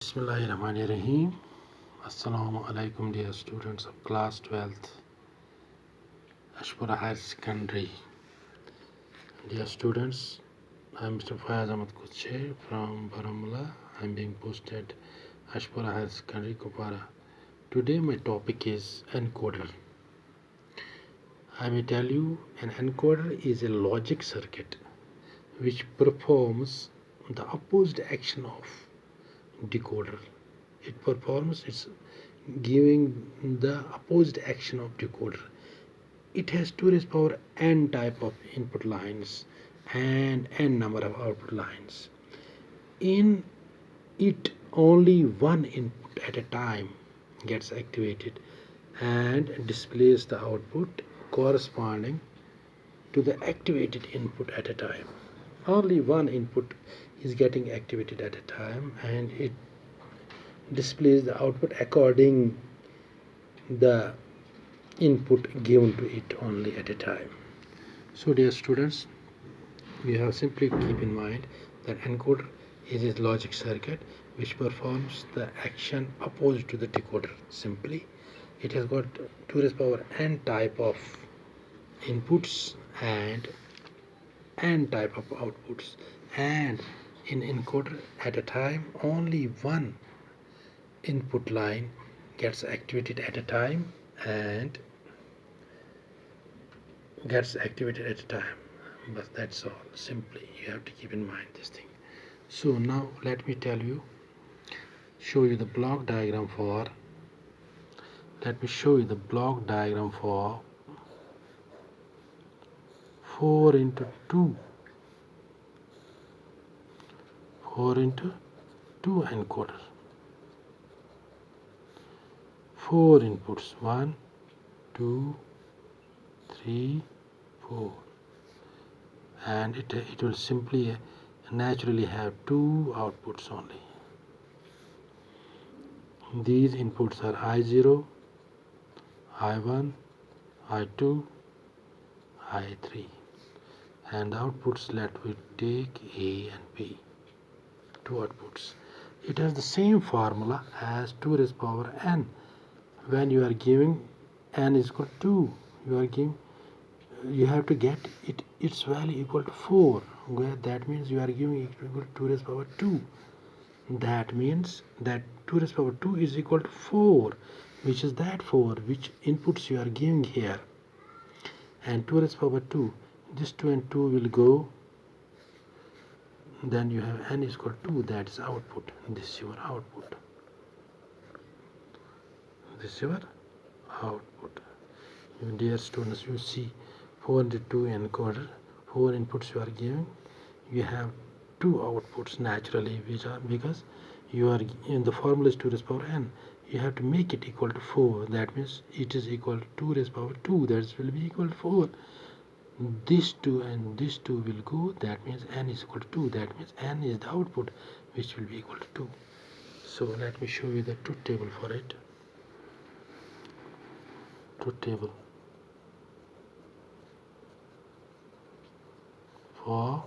Bismillahirrahmanirrahim. Assalamu alaikum, dear students of class 12th, Ashpura Higher Secondary. Dear students, I am Mr Fayaz Ahmad kuchay from Baramulla. I am being posted Ashpura Higher Secondary, Kupara. Today my topic is encoder. I may tell you an encoder is a logic circuit which performs the opposite action of decoder. It's giving the opposite action of decoder. It has 2 raised power n type of input lines and n number of output lines. In it, only one input at a time gets activated and displays the output corresponding to the activated input at a time. Only one input is getting activated at a time, and it displays the output according the input given to it only at a time. So dear students, we have simply keep in mind that encoder is a logic circuit which performs the action opposite to the decoder. Simply, it has got 2 raised power n type of inputs and n type of outputs, and in encoder at a time only one input line gets activated at a time and gets activated at a time. But that's all. Simply you have to keep in mind this thing. So now let me show you the block diagram for 4 into 2 encoder. 4 inputs, 1, 2, 3, 4, and it will simply naturally have 2 outputs only. These inputs are I0, I1, I2, I3, and the outputs let we take A and B, 2 outputs. It has the same formula as 2 raised power n. When you are giving n is equal to 2, you have to get its value equal to 4, where that means you are giving it equal to 2 raised power 2. That means that 2 raised power 2 is equal to 4, which is that 4 which inputs you are giving here, and 2 raised power 2, this 2 and 2 will go, then you have n is equal to 2, that is output. This is your output. Dear students, you see 4 into 2 encoder, 4 inputs you are giving, you have 2 outputs naturally, which are, because you are in the formula is 2 raised power n, you have to make it equal to 4. That means it is equal to 2 raised power 2, that will be equal to 4. This 2 and this 2 will go, that means n is equal to 2, that means n is the output, which will be equal to 2. So let me show you the truth table for it. Truth table for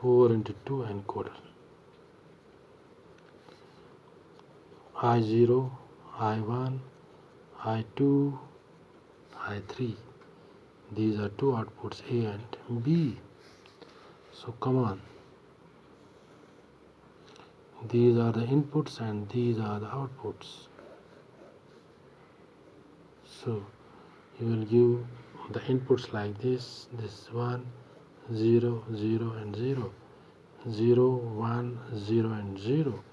4 into 2 encoder. I0, I1, I2, I3. These are 2 outputs, A and B. So come on. These are the inputs and these are the outputs. So you will give the inputs like this. This is 1, 0, 0 and 0. 0, 1, 0 and 0.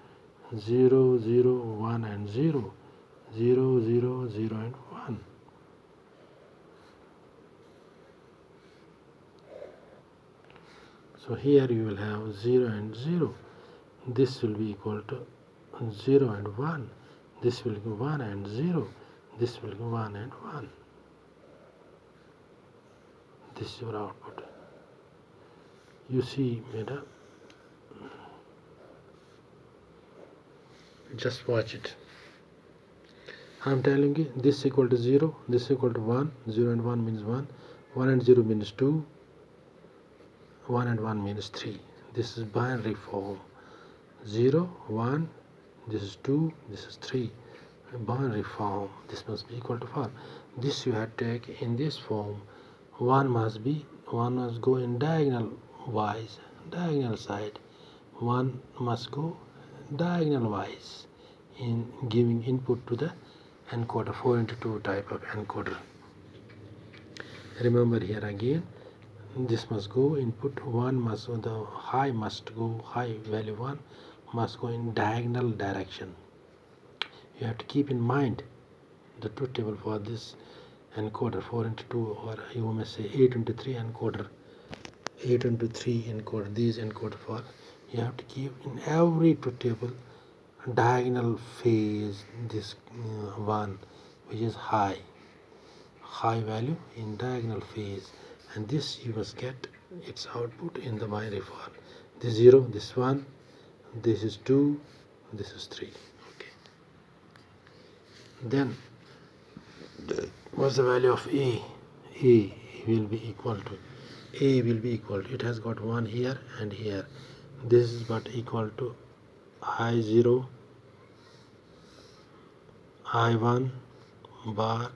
0, 0, 1 and 0. 0, 0, 0 and 1. So here you will have 0 and 0. This will be equal to 0 and 1. This will be 1 and 0. This will be 1 and 1. This is your output. You see, madam. Just watch it. I am telling you, this is equal to 0, this is equal to 1. 0 and 1 means 1. 1 and 0 means 2. 1 and 1 means 3. This is binary form. 0 1, this is 2, this is 3. Binary form, this must be equal to 4. This you have to take in this form. One must go in diagonal wise, diagonal side. One must go diagonal wise in giving input to the encoder, 4 into 2 type of encoder. Remember here again, this must go input, the high must go, high value 1 must go in diagonal direction. You have to keep in mind the truth table for this encoder, 4 into 2, or you may say 8 into 3 encoder, 8 into 3 encoder, these encoder for, you have to keep in every truth table diagonal phase this one which is high value in diagonal phase, and this you must get its output in the binary form. This 0, this 1, this is 2, this is 3. Okay. Then what's the value of A? A will be equal to, it has got 1 here and here. This is but equal to I0, I1 bar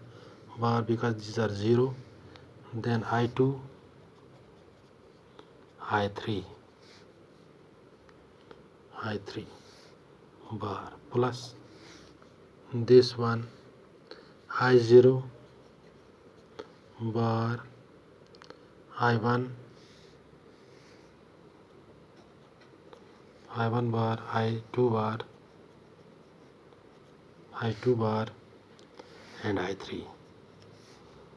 because these are 0, then I2, I3 bar plus this one I0 bar, I1 bar, I2 bar and I3.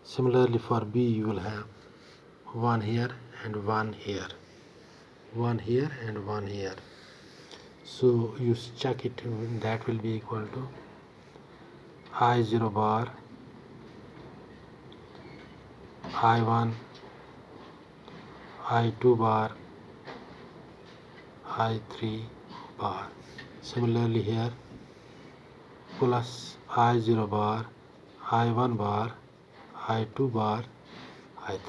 Similarly for B you will have 1 here and 1 here, 1 here and 1 here. So you check it, that will be equal to I0 bar, I1, I2 bar, I3 bar. Similarly here plus I0 bar, I1 bar, I2 bar, I3.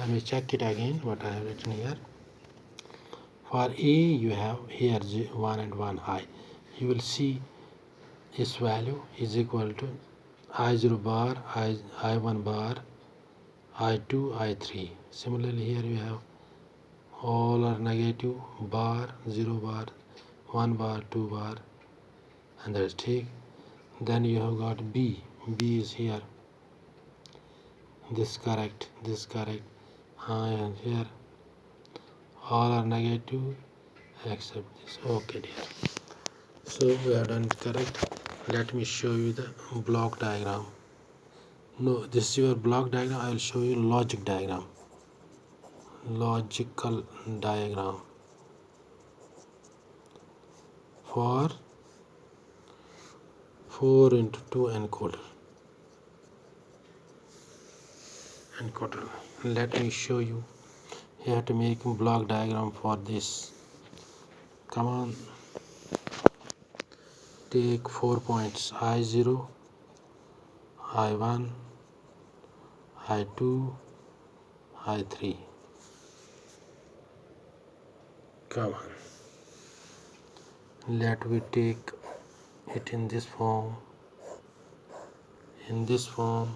I may check it again what I have written here. For A you have here 1 and 1 high. You will see its value is equal to I0 bar, I1 bar, I2, I3. Similarly here you have all are negative, bar, 0 bar, 1 bar, 2 bar, and that is take. Then you have got B. B is here. This correct, and here all are negative except this. Okay dear. So we have done it correct. Let me show you the block diagram. No, this is your block diagram. I will show you logical diagram for 4 into 2 encoder. Let me show you. You have to make a block diagram for this. Come on, take 4 points, I0, I1, I2, I3. Come on, let me take it in this form, it in this form,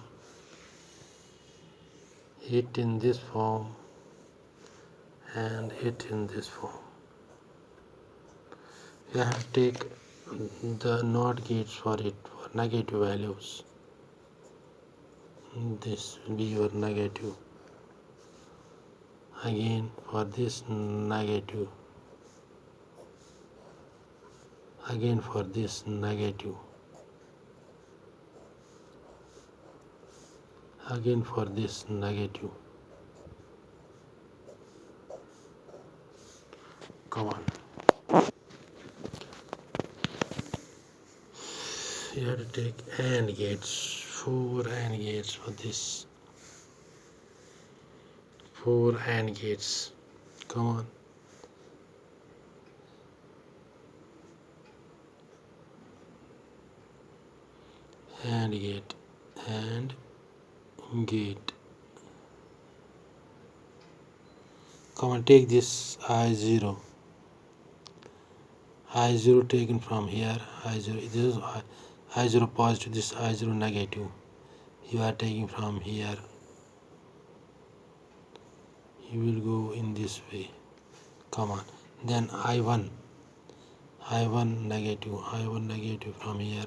and it in this form. You have to take the NOT gates for it, for negative values. This will be your negative. Again for this negative. Again for this negative. Again for this negative. Come on. You have to take AND gates, 4 AND gates for this. 4 AND gates. Come on. and gate. Come on, take this I0 taken from here. I0, this is I0 positive, this I0 negative. You are taking from here. You will go in this way. Come on. Then I1 negative from here.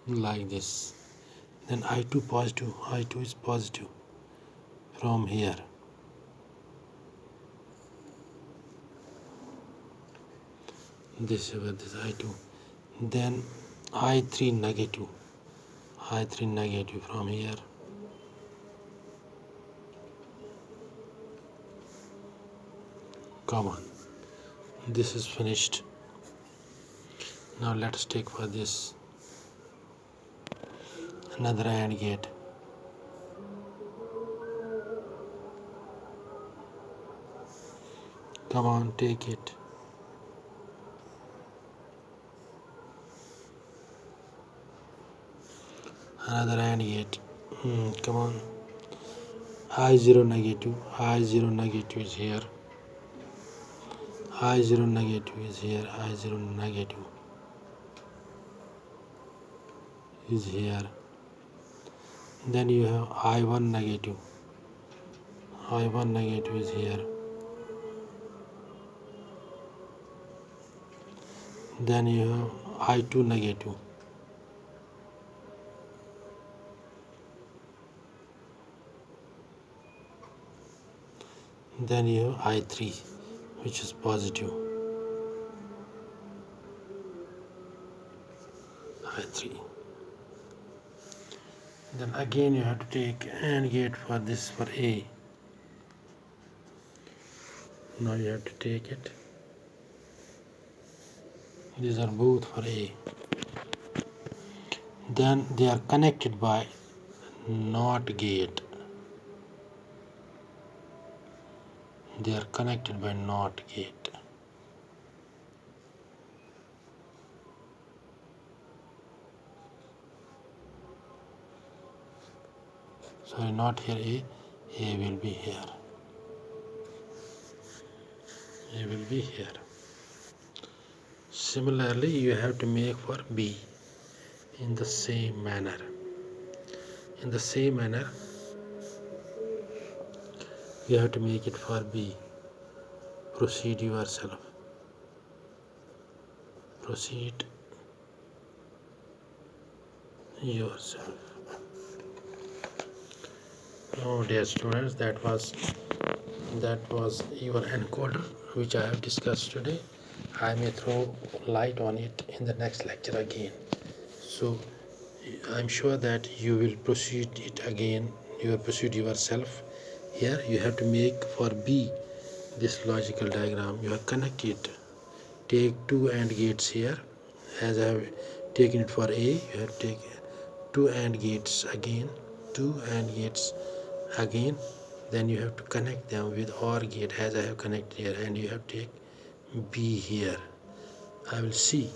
Like this. Then I2 positive. I2 is positive from here. This is where this I2. Then I3 negative. I3 negative from here. Come on. This is finished. Now let's take for this another AND gate. Come on, take it. Another AND gate. Come on. I0 negative. I0 negative is here. I0 negative is here. I0 negative is here. Then you have I1 negative. I1 negative is here. Then you have I2 negative. Then you have I3, which is positive. I3. Then again you have to take AND gate for this for A. Now you have to take it. These are both for A. Then they are connected by NOT gate. They are connected by NOT gate. Sorry, not here A. A will be here. A will be here. Similarly, you have to make for B in the same manner. In the same manner, you have to make it for B. Proceed yourself. Proceed yourself. Oh dear students, that was your encoder which I have discussed today. I may throw light on it in the next lecture again. So I'm sure that you will proceed it again. You will proceed yourself. Here you have to make for B this logical diagram. You have connected. Take two AND gates here. As I have taken it for A, you have to take two AND gates again. Two AND gates again. Then you have to connect them with OR gate as I have connected here, and you have to take B here. I will see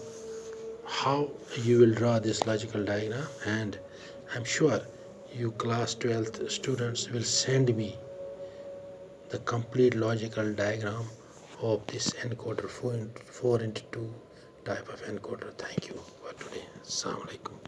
how you will draw this logical diagram, and I'm sure you class 12th students will send me the complete logical diagram of this encoder 4 into 2 type of encoder. Thank you for today. Assalamu alaikum.